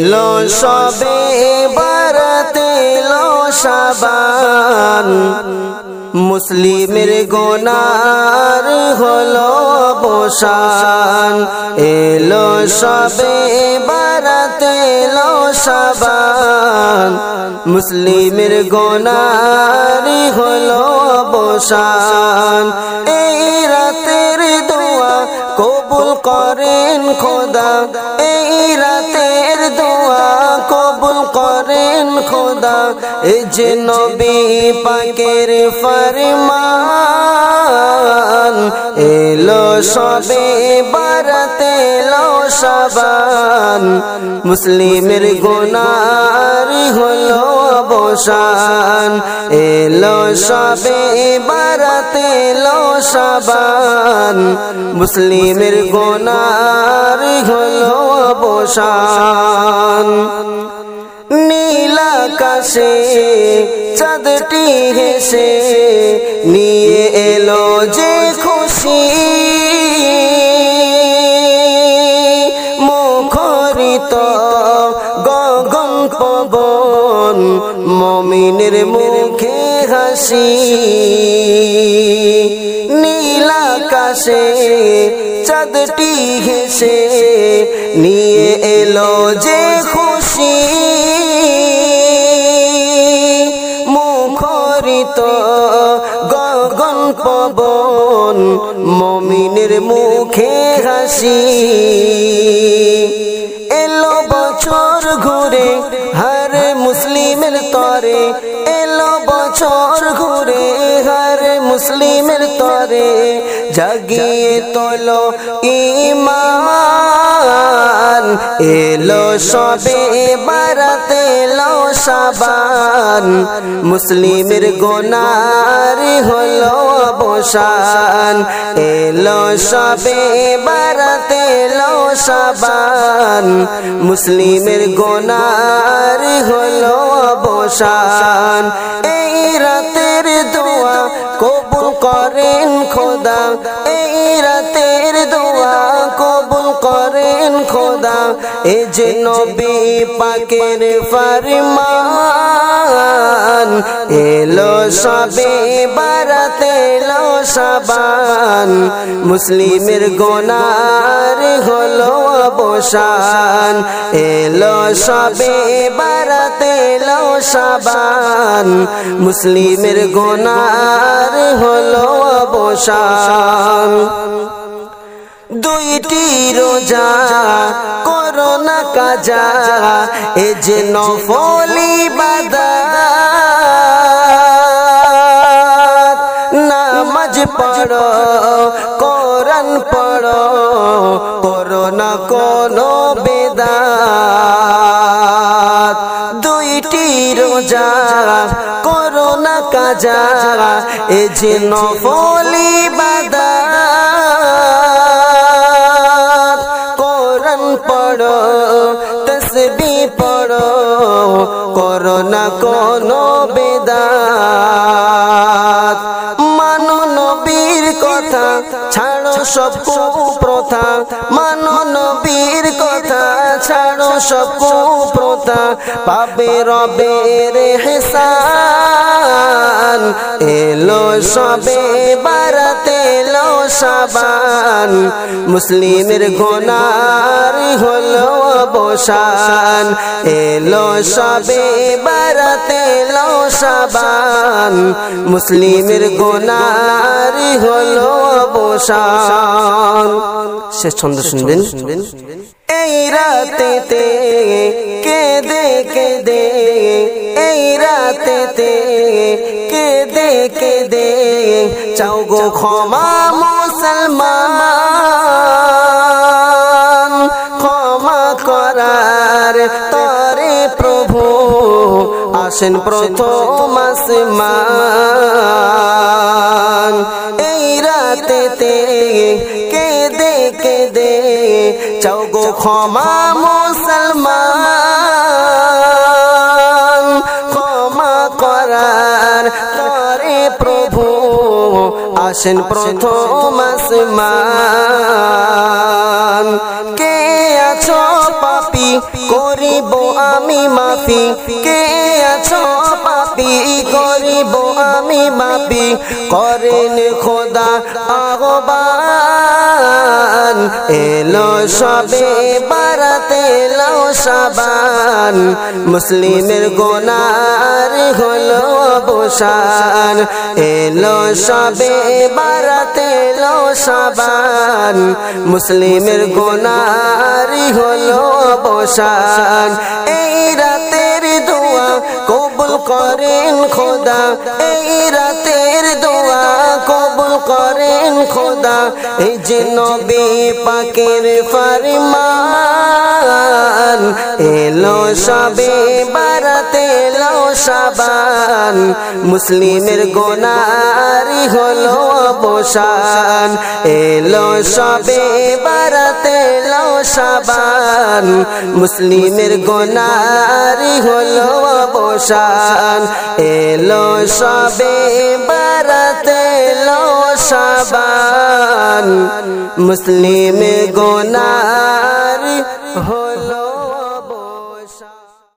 এলো সবে বরাত এলো শাবান মুসলিমের গুনার হলো অবসান এলো সবে বরাত এলো শাবান মুসলিমের গুনার হলো অবসান এই রাতের দোয়া কবুল করেন খোদা এই রাতের দোয়া কবুল করেন খোদা এই যে নবী পাকের ফরমান এলো সবে বরাত এলো শাবান মুসলিমের গুনার হলো অবসান এলো সবে বরাত এলো শাবান মুসলিমের গুনার হলো অবসান নীল আকাশে চাঁদটি হেসে নিয়ে এলো যে খুশি মুখরিত গগন পবন মুমিনের মুখে হাসি নীল আকাশে চাঁদটি হেসে নিয়ে এলো যে খুশি মুখরিত গগন পবন মুমিনের মুখে হাসি এলো বছর ঘুরে হর মুসলিমের তরে এলো বছর ঘুরে হর মুসলিমের তরে জাগিয়ে তোলো ঈমান এলো সবে বরাত এলো শাবান মুসলিমের গুনার হলো অবসান এলো সবে বরাত এলো শাবান মুসলিমের গুনার হলো অবসান এই রাতের দোয়া কবুল করেন খোদা এই রাতের দোয়া কবুল করেন খোদা এই যে নবী পাকের ফরমান এলো সবে বরাত এলো শাবান মুসলিমের গুনার হলো অবসান এলো সবে বরাত এলো শাবান মুসলিমের গুনার হলো অবসান দুইটি রোজা করোনা কাজা এ যে নফল ইবাদত নামাজ পড়ো কোরআন পড়ো করোনা কোনো বেদাত দুইটি রোজা করোনা কাজা এ যে নফল ইবাদত কোরআন পড়ো তসবিহ পড়ো করোনা কোনো বেদাত মানো নবীর কথা ছাড়ো সব কুপ্রথা মানো নবীর কথা ছাড়ো সব কুপ্রথা পাবে রবের ইহসান এলো সবে বরাত এলো শাবান মুসলিমের গুনার হলো অবসান এলো সবে বরাত এলো শাবান মুসলিমের গুনার হলো অবসান শেষ ছন্দ শুনবেন এই রাতেতে কেঁদে কেঁদে এই রাতেতে কেঁদে কেঁদে চাও গো ক্ষমা মুসলমান ক্ষমা করার তরে প্রভু আসেন প্রথম আসমান এই রাতেতে কেঁদে কেঁদে চাও গো ক্ষমা মুসলমান ক্ষমা করার তরে প্রভু আসেন প্রথম আসমান কে আছো পাপী করিব আমি মাফি, কে আছো পাপি করিব আমি মাফি, করেন খোদা আহ্বান। এলো সবে বারাত এলো শাবান, মুসলিমের গুনার হলো অবসান। এলো সবে বারাত এলো শাবান, মুসলিমের গুনার হলো অবসান। এই রাতের দোয়া কবুল করেন খোদা, এই রাতের দোয়া কবুল করেন খোদা। এই যে নবী পাকের ফরমান, এলো সবে বারাত এলো শাবান, মুসলিমের গুনার হলো অবসান। এলো সবে বারাত এলো শাবান, মুসলিমের গুনার হলো অবসান। এলো সবে বারাত এলো শাবান, মুসলিমের গুনার